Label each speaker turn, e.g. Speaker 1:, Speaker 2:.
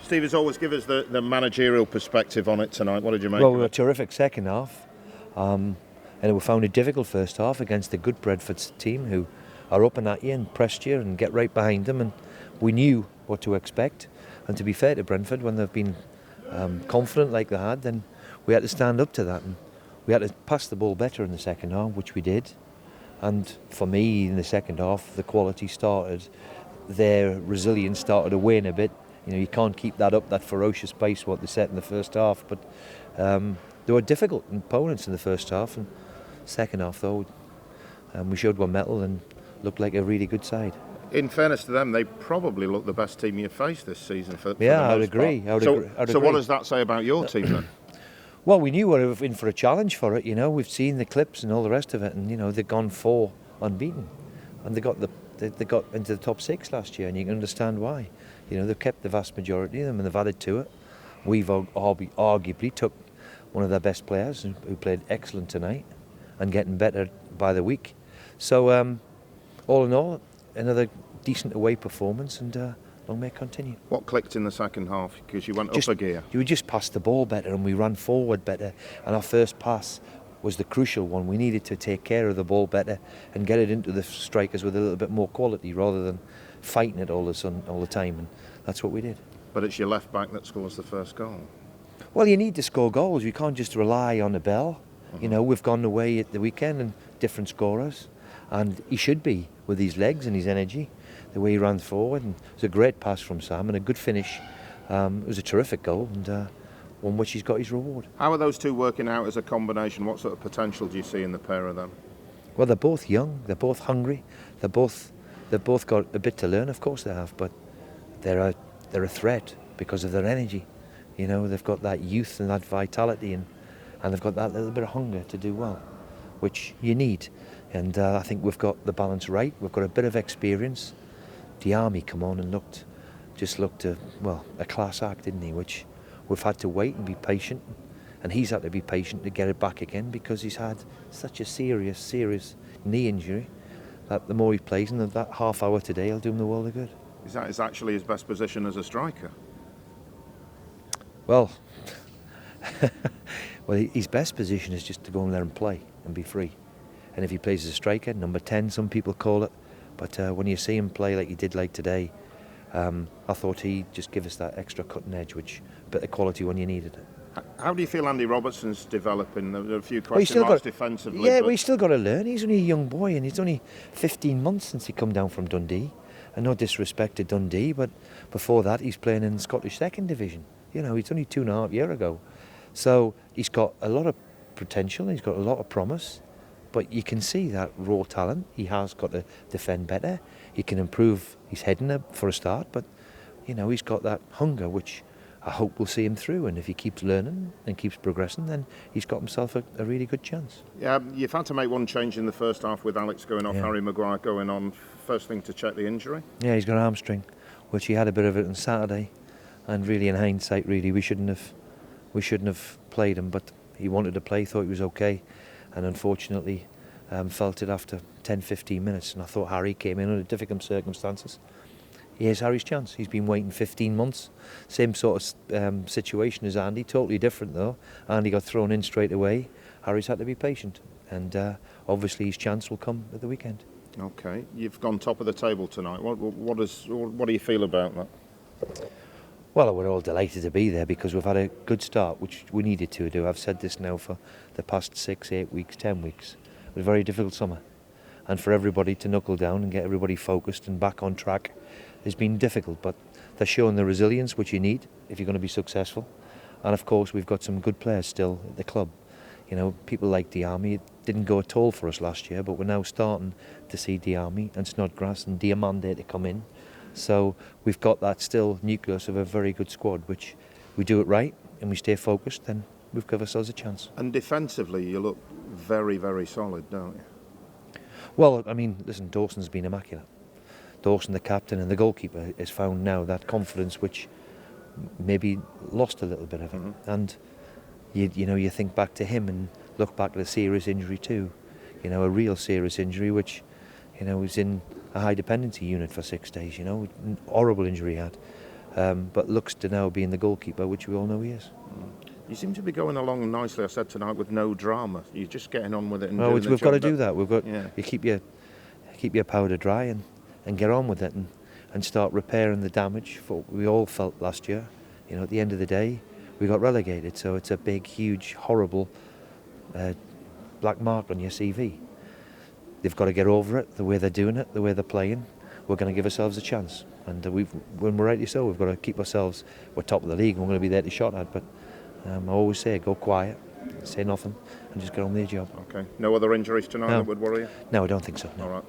Speaker 1: Steve, as always, give us the managerial perspective on it tonight. What did you make
Speaker 2: Well,
Speaker 1: of
Speaker 2: we were
Speaker 1: it?
Speaker 2: terrific second half, and we found it difficult first half against a good Brentford team who are up and at you and pressed you and get right behind them, and we knew what to expect. And to be fair to Brentford, when they've been confident like they had, then we had to stand up to that, and we had to pass the ball better in the second half, which we did. And for me, in the second half, the quality started, their resilience started to wane a bit. You know, you can't keep that up, that ferocious pace what they set in the first half. But they were difficult opponents in the first half, and second half though, we showed one mettle and looked like a really good side.
Speaker 1: In fairness to them, they probably look the best team you've faced this season. For
Speaker 2: Yeah,
Speaker 1: the
Speaker 2: I would
Speaker 1: most
Speaker 2: agree.
Speaker 1: part.
Speaker 2: I would agree.
Speaker 1: So what does that say about your team then?
Speaker 2: Well, we knew we were in for a challenge for it. You know, we've seen the clips and all the rest of it, and you know they've gone 4 unbeaten, and they got into the top 6 last year, and you can understand why. You know, they've kept the vast majority of them, and they've added to it. We've arguably took one of their best players who played excellent tonight, and getting better by the week. So, all in all, another decent away performance, and long may it continue.
Speaker 1: What clicked in the second half? Because you went up a gear.
Speaker 2: We just passed the ball better and we ran forward better, and our first pass was the crucial one. We needed to take care of the ball better and get it into the strikers with a little bit more quality rather than fighting it all the time, and that's what we did.
Speaker 1: But it's your left back that scores the first goal.
Speaker 2: Well, you need to score goals. You can't just rely on a Bell.
Speaker 1: Mm-hmm.
Speaker 2: You know, we've gone away at the weekend and different scorers, and he should be with his legs and his energy, the way he ran forward. And it was a great pass from Sam and a good finish. It was a terrific goal, and one which he's got his reward.
Speaker 1: How are those two working out as a combination? What sort of potential do you see in the pair of them?
Speaker 2: Well, they're both young, they're both hungry, they've both got a bit to learn, of course they have, but they're a threat because of their energy. You know, they've got that youth and that vitality, and they've got that little bit of hunger to do well, which you need. And I think we've got the balance right. We've got a bit of experience. The Army come on and looked a class act, didn't he? Which we've had to wait and be patient, and he's had to be patient to get it back again because he's had such a serious knee injury that the more he plays, and that half hour today will do him the world of good.
Speaker 1: Is that actually his best position as a striker?
Speaker 2: Well, his best position is just to go in there and play and be free. And if he plays as a striker, number 10, some people call it. But when you see him play like he did like today, I thought he'd just give us that extra cutting edge, which a bit of quality when you needed it.
Speaker 1: How do you feel Andy Robertson's developing? There are a few question marks defensively.
Speaker 2: Yeah, but he's still got to learn. He's only a young boy, and he's only 15 months since he come down from Dundee. And no disrespect to Dundee, but before that he's playing in the Scottish Second Division. You know, he's only 2.5 years ago. So he's got a lot of potential, he's got a lot of promise, but you can see that raw talent. He has got to defend better. He can improve his heading for a start, but you know, he's got that hunger, which I hope we'll see him through. And if he keeps learning and keeps progressing, then he's got himself a really good chance.
Speaker 1: Yeah, you've had to make one change in the first half with Alex going off, Harry Maguire going on. First thing to check the injury?
Speaker 2: Yeah, he's got an hamstring, which he had a bit of it on Saturday. And really, in hindsight, really, we shouldn't have played him. But he wanted to play, thought he was okay, and unfortunately felt it after 10-15 minutes. And I thought Harry came in under difficult circumstances. Here's Harry's chance. He's been waiting 15 months. Same sort of situation as Andy, totally different though. Andy got thrown in straight away. Harry's had to be patient, and obviously his chance will come at the weekend.
Speaker 1: Okay, you've gone top of the table tonight. What do you feel about that?
Speaker 2: Well, we're all delighted to be there because we've had a good start, which we needed to do. I've said this now for the past 6, 8 weeks, 10 weeks. It was a very difficult summer. And for everybody to knuckle down and get everybody focused and back on track has been difficult. But they're showing the resilience which you need if you're going to be successful. And of course, we've got some good players still at the club. You know, people like the Army. It didn't go at all for us last year, but we're now starting to see the Army and Snodgrass and Diamande to come in. So we've got that still nucleus of a very good squad, which we do it right and we stay focused, then we've got ourselves a chance.
Speaker 1: And defensively, you look very, very solid, don't you?
Speaker 2: Well, I mean, listen, Dawson's been immaculate. Dawson, the captain, and the goalkeeper has found now that confidence which maybe lost a little bit of it. Mm-hmm. And you think back to him and look back at a serious injury too. You know, a real serious injury which, was in a high dependency unit for 6 days, horrible injury he had. but looks to now being the goalkeeper, which we all know he is.
Speaker 1: You seem to be going along nicely, I said tonight, with no drama. You're just getting on with it and
Speaker 2: Well,
Speaker 1: doing the
Speaker 2: we've got to
Speaker 1: job
Speaker 2: do that. We've got
Speaker 1: Yeah.
Speaker 2: you keep your powder dry and get on with it and start repairing the damage for we all felt last year. You know, at the end of the day, we got relegated, so it's a big, huge, horrible black mark on your CV. They've got to get over it, the way they're doing it, the way they're playing. We're going to give ourselves a chance, and when we're rightly so, we've got to keep ourselves. We're top of the league, and we're going to be there to shot at. But I always say, go quiet, say nothing, and just get on with your job.
Speaker 1: Okay. No other injuries tonight
Speaker 2: No.
Speaker 1: that would worry you?
Speaker 2: No, I don't think so. No.
Speaker 1: All right.